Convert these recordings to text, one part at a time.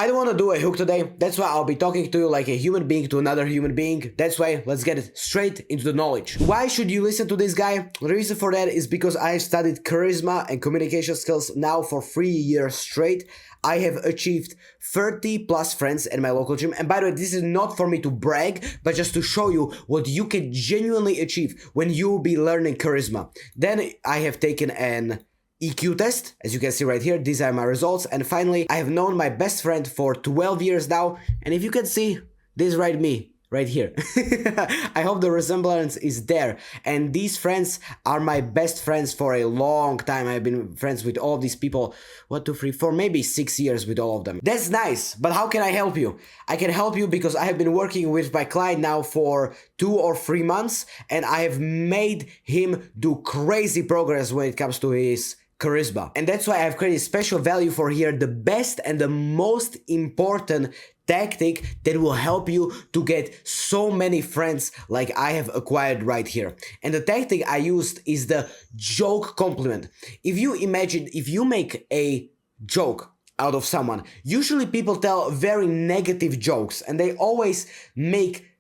I don't want to do a hook today, that's why I'll be talking to you like a human being to another human being. That's why let's get it straight into the knowledge. Why should you listen to this guy? The reason for that is because I have studied charisma and communication skills now for 3 years straight. I have achieved 30 plus friends at my local gym. And by the way, this is not for me to brag, but just to show you what you can genuinely achieve when you will be learning charisma. Then I have taken an EQ test, as you can see right here. These are my results. And finally, I have known my best friend for 12 years now. And if you can see, this is right here. I hope the resemblance is there. And these friends are my best friends for a long time. I've been friends with all of these people, 1, 2, 3, 4, maybe 6 years with all of them. That's nice, but how can I help you? I can help you because I have been working with my client now for 2 or 3 months, and I have made him do crazy progress when it comes to his charisma. And that's why I've created special value for here, the best and the most important tactic that will help you to get so many friends like I have acquired right here. And the tactic I used is the joke compliment. If you imagine, if you make a joke out of someone, usually people tell very negative jokes and they always make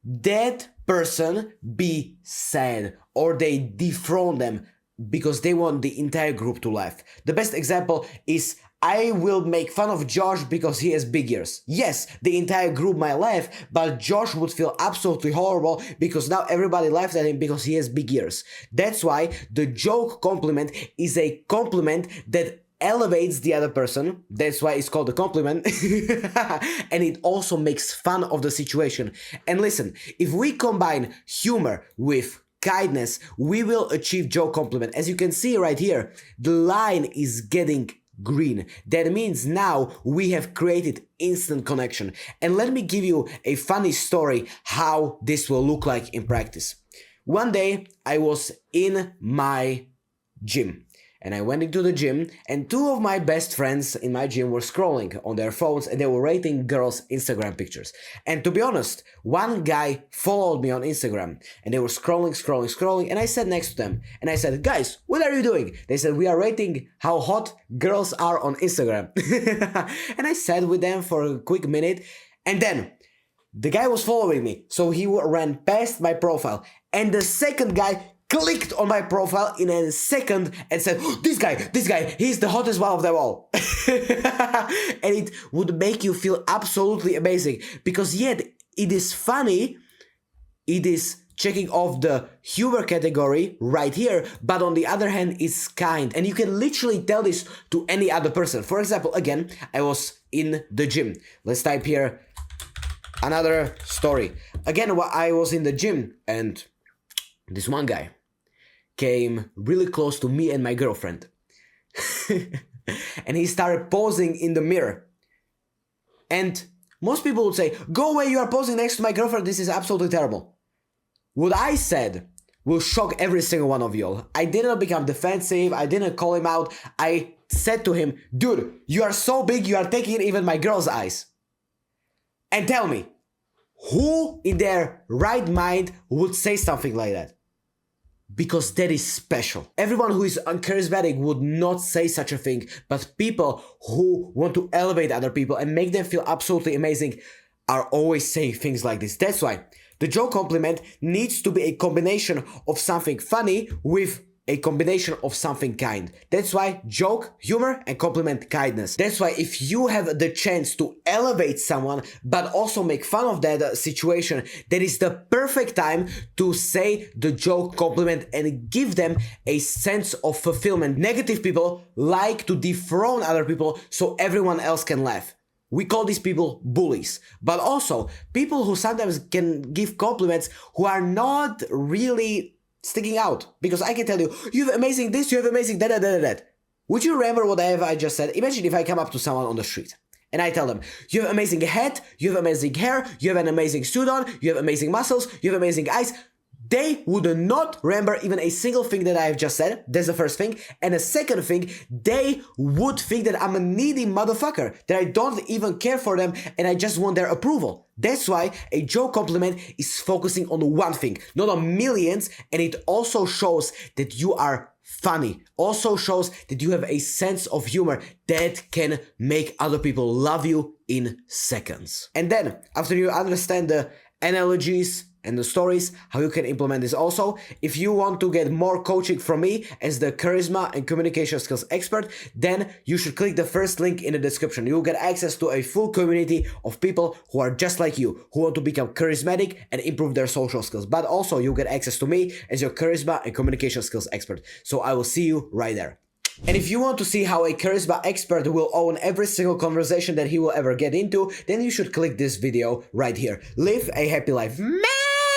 that person be sad or they dethrone them because they want the entire group to laugh. The best example is I will make fun of Josh because he has big ears. Yes, the entire group might laugh, but Josh would feel absolutely horrible because now everybody laughs at him because he has big ears. That's why the joke compliment is a compliment that elevates the other person. That's why it's called a compliment. And it also makes fun of the situation. And listen, if we combine humor with kindness, we will achieve joke compliment. As you can see right here, the line is getting green. That means now we have created instant connection. And let me give you a funny story how this will look like in practice. One day I was in my gym. And I went into the gym and 2 of my best friends in my gym were scrolling on their phones and they were rating girls' Instagram pictures. And to be honest, one guy followed me on Instagram and they were scrolling and I sat next to them and I said, guys, what are you doing? They said, we are rating how hot girls are on Instagram. And I sat with them for a quick minute and then the guy was following me. So he ran past my profile and the second guy clicked on my profile in a second and said, oh, this guy, he's the hottest one of them all. And it would make you feel absolutely amazing because yet it is funny, it is checking off the humor category right here, but on the other hand, it's kind. And you can literally tell this to any other person. For example, again, I was in the gym. Let's type here another story. Again, I was in the gym and this one guy came really close to me and my girlfriend. And he started posing in the mirror. And most people would say, go away, you are posing next to my girlfriend, this is absolutely terrible. What I said will shock every single one of you all. I didn't become defensive, I didn't call him out. I said to him, dude, you are so big, you are taking even my girl's eyes. And tell me, who in their right mind would say something like that? Because that is special. Everyone who is uncharismatic would not say such a thing, but people who want to elevate other people and make them feel absolutely amazing are always saying things like this. That's why the joke compliment needs to be a combination of something funny with a combination of something kind. That's why joke, humor, and compliment kindness. That's why if you have the chance to elevate someone, but also make fun of that situation, that is the perfect time to say the joke, compliment, and give them a sense of fulfillment. Negative people like to dethrone other people so everyone else can laugh. We call these people bullies, but also people who sometimes can give compliments who are not really sticking out, because I can tell you, you have amazing this, you have amazing that. Would you remember whatever I just said? Imagine if I come up to someone on the street and I tell them, you have amazing head, you have amazing hair, you have an amazing suit on, you have amazing muscles, you have amazing eyes. They would not remember even a single thing that I have just said. That's the first thing. And the second thing, they would think that I'm a needy motherfucker, that I don't even care for them and I just want their approval. That's why a joke compliment is focusing on one thing, not on millions, and it also shows that you are funny. Also shows that you have a sense of humor that can make other people love you in seconds. And then, after you understand the analogies and the stories, how you can implement this also, if you want to get more coaching from me as the charisma and communication skills expert, then you should click the first link in the description. You'll get access to a full community of people who are just like you, who want to become charismatic and improve their social skills. But also you'll get access to me as your charisma and communication skills expert. So I will see you right there. And if you want to see how a charisma expert will own every single conversation that he will ever get into, then you should click this video right here. Live a happy life.